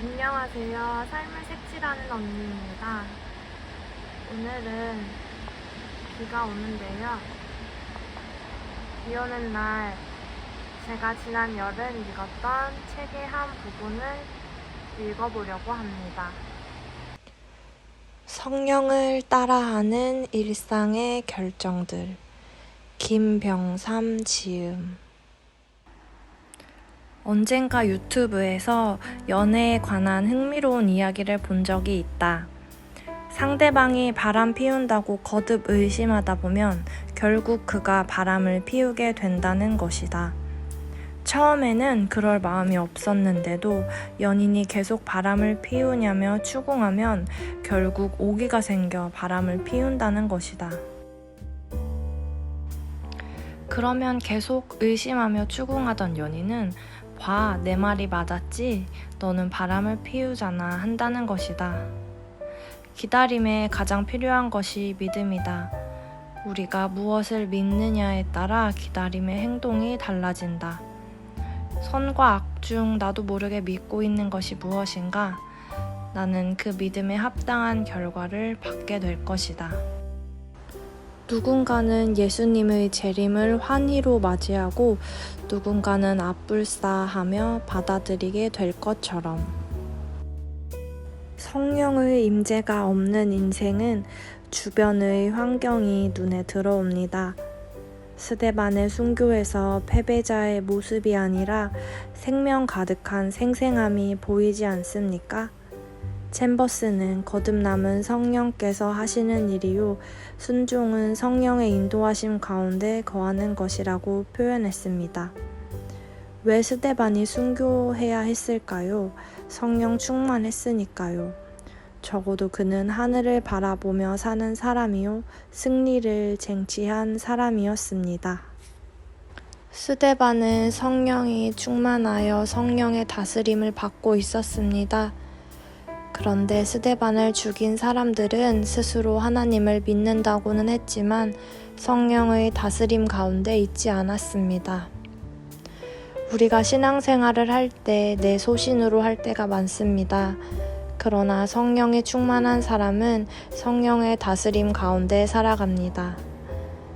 안녕하세요. 삶을 색칠하는 언니입니다. 오늘은 비가 오는데요. 비 오는 날 제가 지난 여름 읽었던 책의 한 부분을 읽어보려고 합니다. 성령을 따라하는 일상의 결정들. 김병삼 지음. 언젠가 유튜브에서 연애에 관한 흥미로운 이야기를 본 적이 있다. 상대방이 바람 피운다고 거듭 의심하다 보면 결국 그가 바람을 피우게 된다는 것이다. 처음에는 그럴 마음이 없었는데도 연인이 계속 바람을 피우냐며 추궁하면 결국 오기가 생겨 바람을 피운다는 것이다. 그러면 계속 의심하며 추궁하던 연인은 봐, 내 말이 맞았지? 너는 바람을 피우잖아 한다는 것이다. 기다림에 가장 필요한 것이 믿음이다. 우리가 무엇을 믿느냐에 따라 기다림의 행동이 달라진다. 선과 악 중 나도 모르게 믿고 있는 것이 무엇인가? 나는 그 믿음에 합당한 결과를 받게 될 것이다. 누군가는 예수님의 재림을 환희로 맞이하고 누군가는 앞불싸하며 받아들이게 될 것처럼 성령의 임재가 없는 인생은 주변의 환경이 눈에 들어옵니다. 스데반의 순교에서 패배자의 모습이 아니라 생명 가득한 생생함이 보이지 않습니까? 챔버스는 거듭남은 성령께서 하시는 일이요 순종은 성령의 인도하심 가운데 거하는 것이라고 표현했습니다. 왜 스데반이 순교해야 했을까요? 성령 충만했으니까요. 적어도 그는 하늘을 바라보며 사는 사람이요 승리를 쟁취한 사람이었습니다. 스데반은 성령이 충만하여 성령의 다스림을 받고 있었습니다. 그런데 스데반을 죽인 사람들은 스스로 하나님을 믿는다고는 했지만 성령의 다스림 가운데 있지 않았습니다. 우리가 신앙생활을 할 때 내 소신으로 할 때가 많습니다. 그러나 성령이 충만한 사람은 성령의 다스림 가운데 살아갑니다.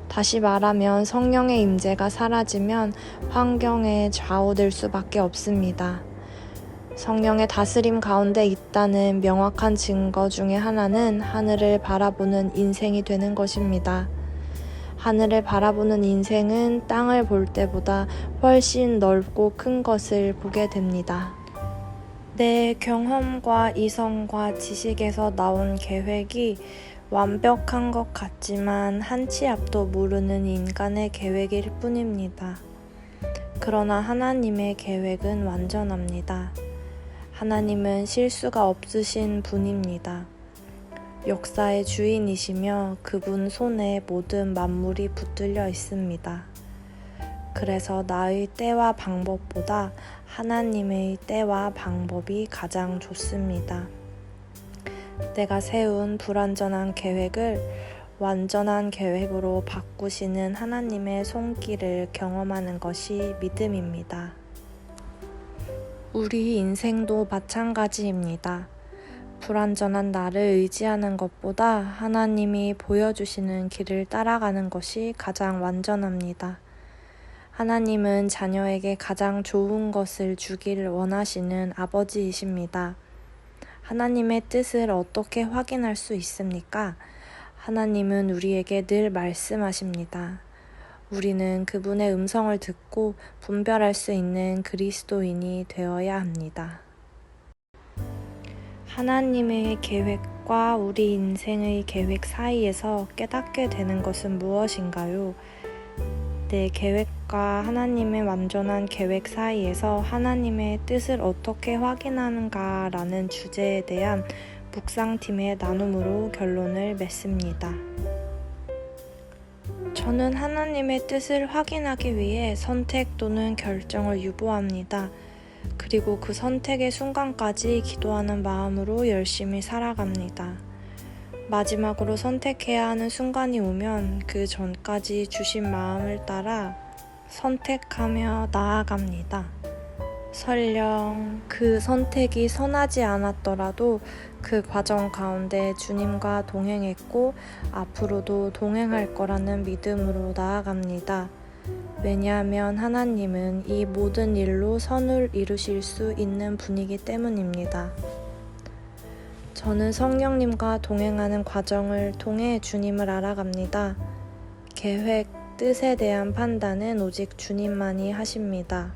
다시 말하면 성령의 임재가 사라지면 환경에 좌우될 수밖에 없습니다. 성령의 다스림 가운데 있다는 명확한 증거 중에 하나는 하늘을 바라보는 인생이 되는 것입니다. 하늘을 바라보는 인생은 땅을 볼 때보다 훨씬 넓고 큰 것을 보게 됩니다. 내 경험과 이성과 지식에서 나온 계획이 완벽한 것 같지만 한 치 앞도 모르는 인간의 계획일 뿐입니다. 그러나 하나님의 계획은 완전합니다. 하나님은 실수가 없으신 분입니다. 역사의 주인이시며 그분 손에 모든 만물이 붙들려 있습니다. 그래서 나의 때와 방법보다 하나님의 때와 방법이 가장 좋습니다. 내가 세운 불완전한 계획을 완전한 계획으로 바꾸시는 하나님의 손길을 경험하는 것이 믿음입니다. 우리 인생도 마찬가지입니다. 불완전한 나를 의지하는 것보다 하나님이 보여주시는 길을 따라가는 것이 가장 완전합니다. 하나님은 자녀에게 가장 좋은 것을 주기를 원하시는 아버지이십니다. 하나님의 뜻을 어떻게 확인할 수 있습니까? 하나님은 우리에게 늘 말씀하십니다. 우리는 그분의 음성을 듣고 분별할 수 있는 그리스도인이 되어야 합니다. 하나님의 계획과 우리 인생의 계획 사이에서 깨닫게 되는 것은 무엇인가요? 내 계획과 하나님의 완전한 계획 사이에서 하나님의 뜻을 어떻게 확인하는가라는 주제에 대한 묵상팀의 나눔으로 결론을 맺습니다. 저는 하나님의 뜻을 확인하기 위해 선택 또는 결정을 유보합니다. 그리고 그 선택의 순간까지 기도하는 마음으로 열심히 살아갑니다. 마지막으로 선택해야 하는 순간이 오면 그 전까지 주신 마음을 따라 선택하며 나아갑니다. 설령 그 선택이 선하지 않았더라도 그 과정 가운데 주님과 동행했고 앞으로도 동행할 거라는 믿음으로 나아갑니다. 왜냐하면 하나님은 이 모든 일로 선을 이루실 수 있는 분이기 때문입니다. 저는 성령님과 동행하는 과정을 통해 주님을 알아갑니다. 계획, 뜻에 대한 판단은 오직 주님만이 하십니다.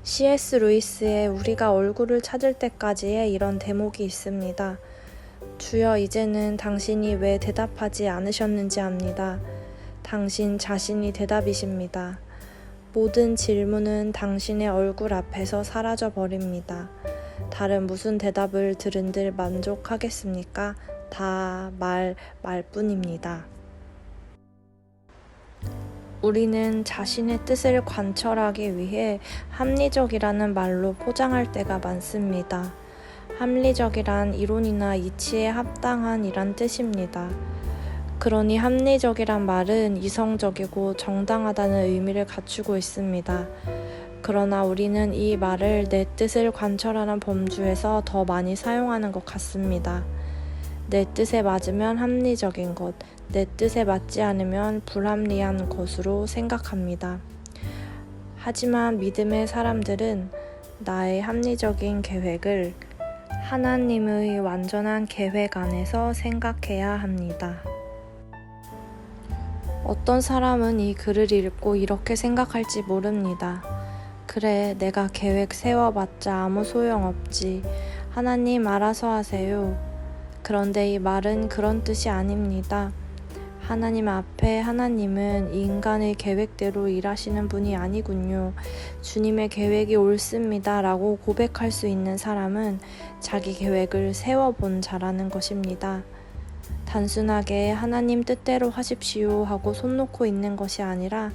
C.S. 루이스의 우리가 얼굴을 찾을 때까지의 이런 대목이 있습니다. 주여, 이제는 당신이 왜 대답하지 않으셨는지 압니다. 당신 자신이 대답이십니다. 모든 질문은 당신의 얼굴 앞에서 사라져 버립니다. 다른 무슨 대답을 들은들 만족하겠습니까? 다 말뿐입니다. 우리는 자신의 뜻을 관철하기 위해 합리적이라는 말로 포장할 때가 많습니다. 합리적이란 이론이나 이치에 합당한 이란 뜻입니다. 그러니 합리적이란 말은 이성적이고 정당하다는 의미를 갖추고 있습니다. 그러나 우리는 이 말을 내 뜻을 관철하는 범주에서 더 많이 사용하는 것 같습니다. 내 뜻에 맞으면 합리적인 것, 내 뜻에 맞지 않으면 불합리한 것으로 생각합니다. 하지만 믿음의 사람들은 나의 합리적인 계획을 하나님의 완전한 계획 안에서 생각해야 합니다. 어떤 사람은 이 글을 읽고 이렇게 생각할지 모릅니다. 그래, 내가 계획 세워봤자 아무 소용없지. 하나님 알아서 하세요. 그런데 이 말은 그런 뜻이 아닙니다. 하나님 앞에 하나님은 인간의 계획대로 일하시는 분이 아니군요. 주님의 계획이 옳습니다 라고 고백할 수 있는 사람은 자기 계획을 세워본 자라는 것입니다. 단순하게 하나님 뜻대로 하십시오 하고 손 놓고 있는 것이 아니라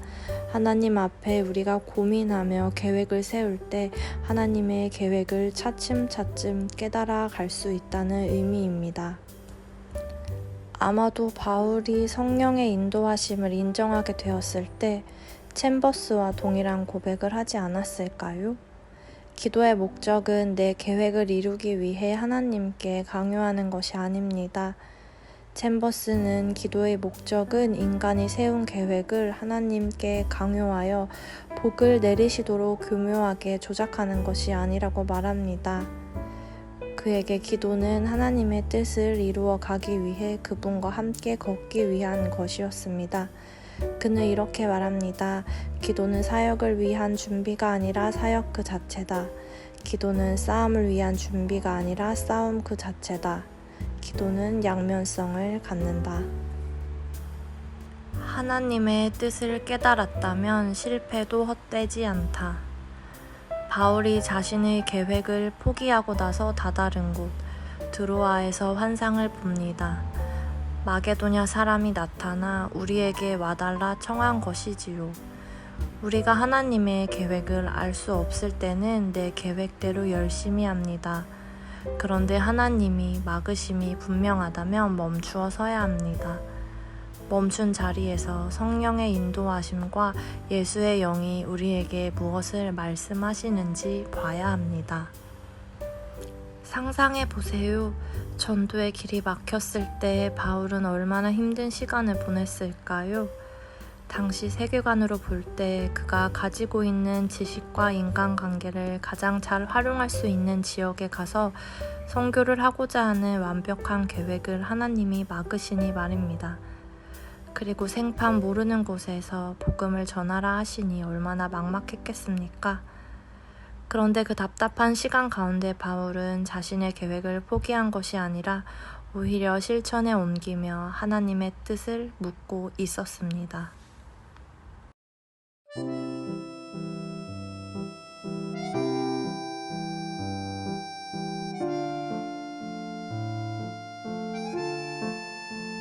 하나님 앞에 우리가 고민하며 계획을 세울 때 하나님의 계획을 차츰차츰 깨달아 갈 수 있다는 의미입니다. 아마도 바울이 성령의 인도하심을 인정하게 되었을 때 챔버스와 동일한 고백을 하지 않았을까요? 기도의 목적은 내 계획을 이루기 위해 하나님께 강요하는 것이 아닙니다. 챔버스는 기도의 목적은 인간이 세운 계획을 하나님께 강요하여 복을 내리시도록 교묘하게 조작하는 것이 아니라고 말합니다. 그에게 기도는 하나님의 뜻을 이루어 가기 위해 그분과 함께 걷기 위한 것이었습니다. 그는 이렇게 말합니다. 기도는 사역을 위한 준비가 아니라 사역 그 자체다. 기도는 싸움을 위한 준비가 아니라 싸움 그 자체다. 기도는 양면성을 갖는다. 하나님의 뜻을 깨달았다면 실패도 헛되지 않다. 바울이 자신의 계획을 포기하고 나서 다다른 곳 드로아에서 환상을 봅니다. 마게도냐 사람이 나타나 우리에게 와달라 청한 것이지요. 우리가 하나님의 계획을 알 수 없을 때는 내 계획대로 열심히 합니다. 그런데 하나님이 막으심이 분명하다면 멈추어 서야 합니다. 멈춘 자리에서 성령의 인도하심과 예수의 영이 우리에게 무엇을 말씀하시는지 봐야 합니다. 상상해 보세요. 전도의 길이 막혔을 때 바울은 얼마나 힘든 시간을 보냈을까요? 당시 세계관으로 볼 때 그가 가지고 있는 지식과 인간관계를 가장 잘 활용할 수 있는 지역에 가서 선교를 하고자 하는 완벽한 계획을 하나님이 막으시니 말입니다. 그리고 생판 모르는 곳에서 복음을 전하라 하시니 얼마나 막막했겠습니까? 그런데 그 답답한 시간 가운데 바울은 자신의 계획을 포기한 것이 아니라 오히려 실천에 옮기며 하나님의 뜻을 묻고 있었습니다.